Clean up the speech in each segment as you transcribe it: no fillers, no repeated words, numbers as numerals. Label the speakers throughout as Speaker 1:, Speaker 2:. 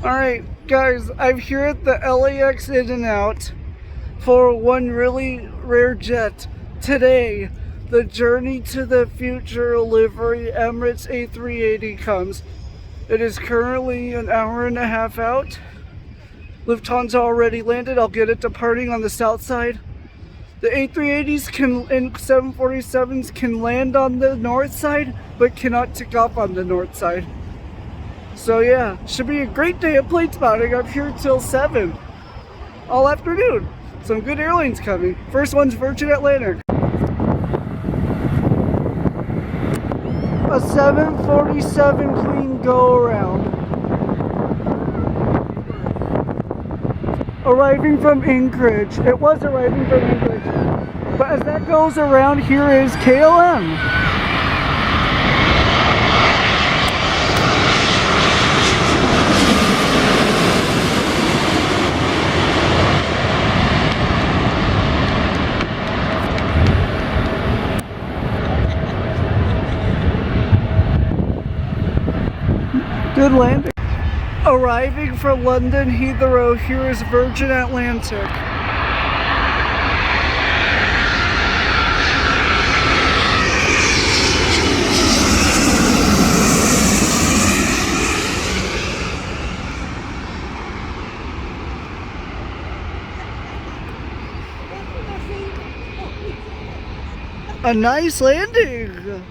Speaker 1: Alright, guys, I'm here at the LAX In and Out for one really rare jet. Today, the Journey to the Future livery Emirates A380 comes. It is currently an hour and a half out. Lufthansa already landed. I'll get it departing on the south side. The A380s and 747s can land on the north side, but cannot take off on the north side. So yeah, should be a great day of plane spotting. I'm here till 7 all afternoon. Some good airlines coming. First one's Virgin Atlantic. A 747 clean go around. Arriving from Anchorage. It was arriving from Anchorage. But as that goes around, here is KLM. Good landing. Arriving from London Heathrow, here is Virgin Atlantic. A nice landing.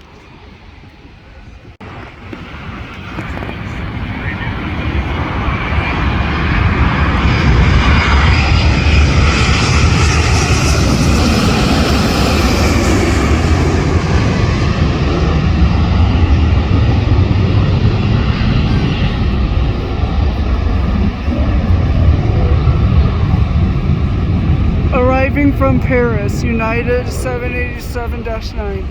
Speaker 1: Arriving from Paris, United 787-9.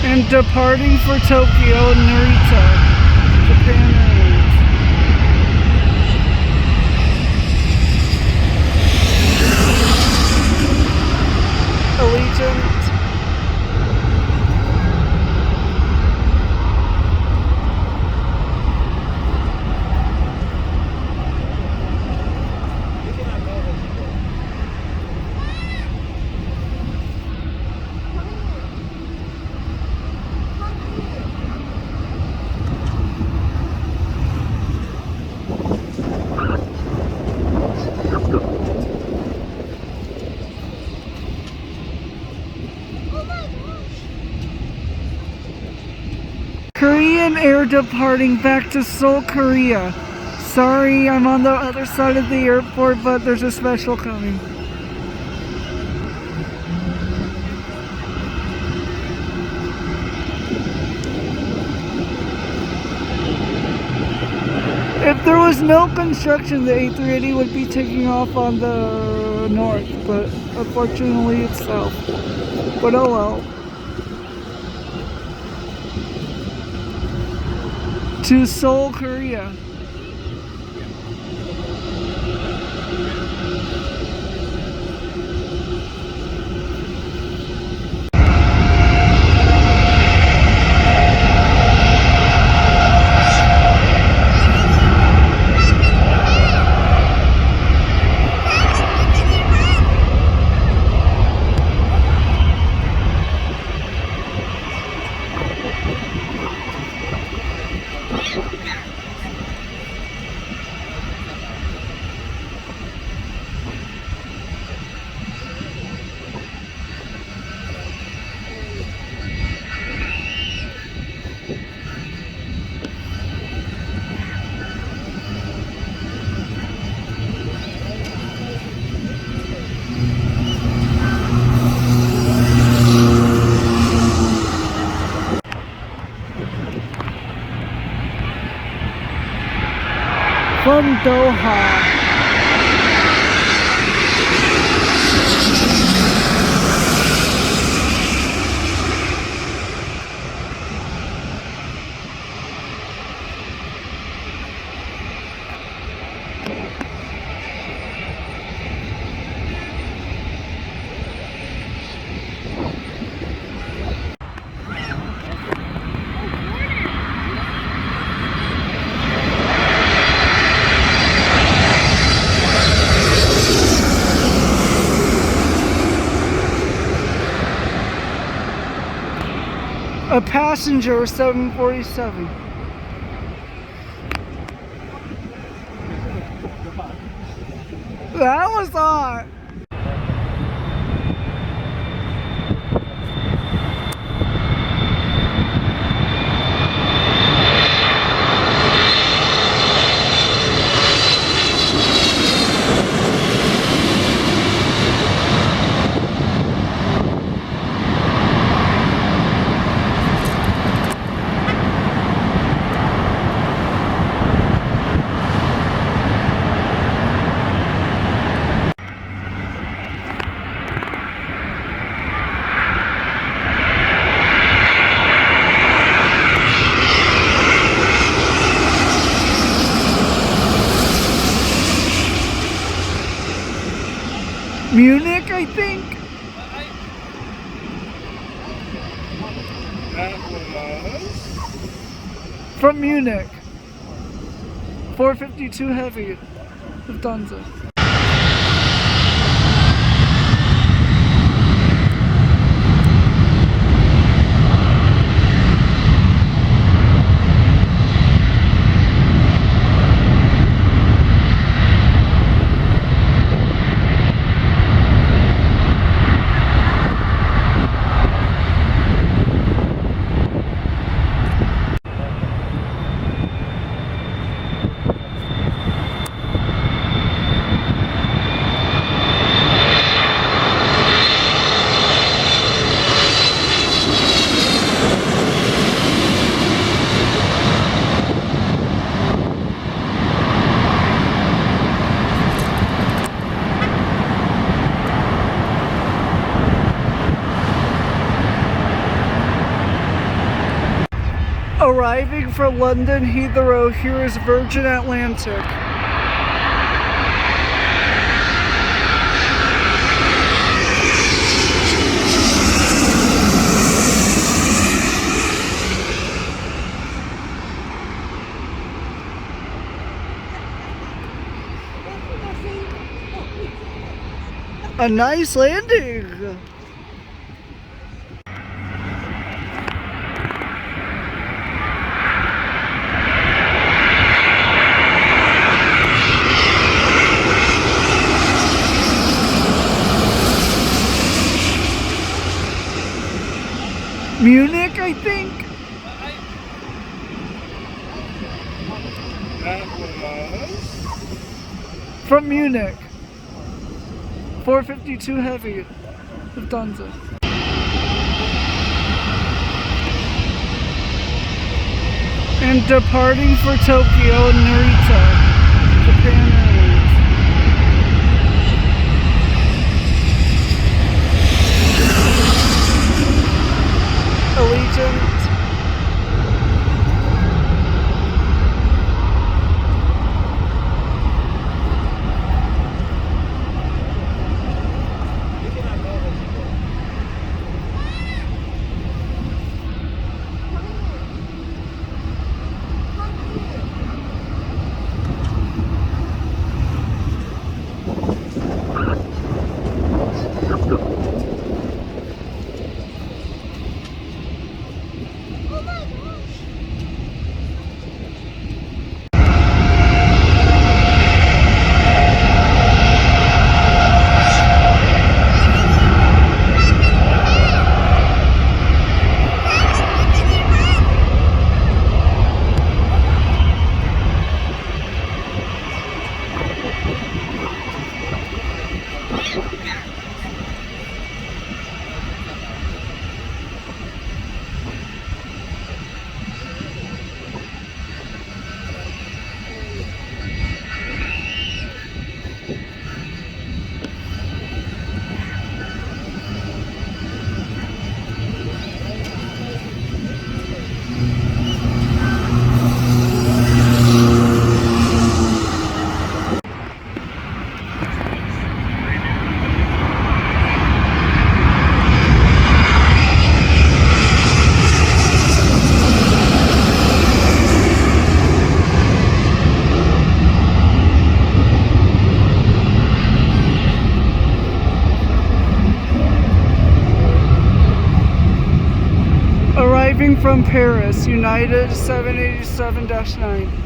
Speaker 1: And departing for Tokyo, Narita, Japan Airlines. Allegiant. Korean Air departing back to Seoul, Korea. Sorry, I'm on the other side of the airport, but there's a special coming. If there was no construction, the A380 would be taking off on the north, but unfortunately it's south. But oh well. To Seoul, Korea. From Doha. A passenger 747. That was hot. Munich, I think.
Speaker 2: That was
Speaker 1: From Munich. 452 Heavy. Lufthansa. Arriving for London Heathrow, here is Virgin Atlantic. A nice landing. Munich, I think.
Speaker 2: that was
Speaker 1: From Munich. 452 Heavy. Lufthansa. And departing for Tokyo and Narita, Japan Airlines. Allegiant. leaving from Paris, United 787-9.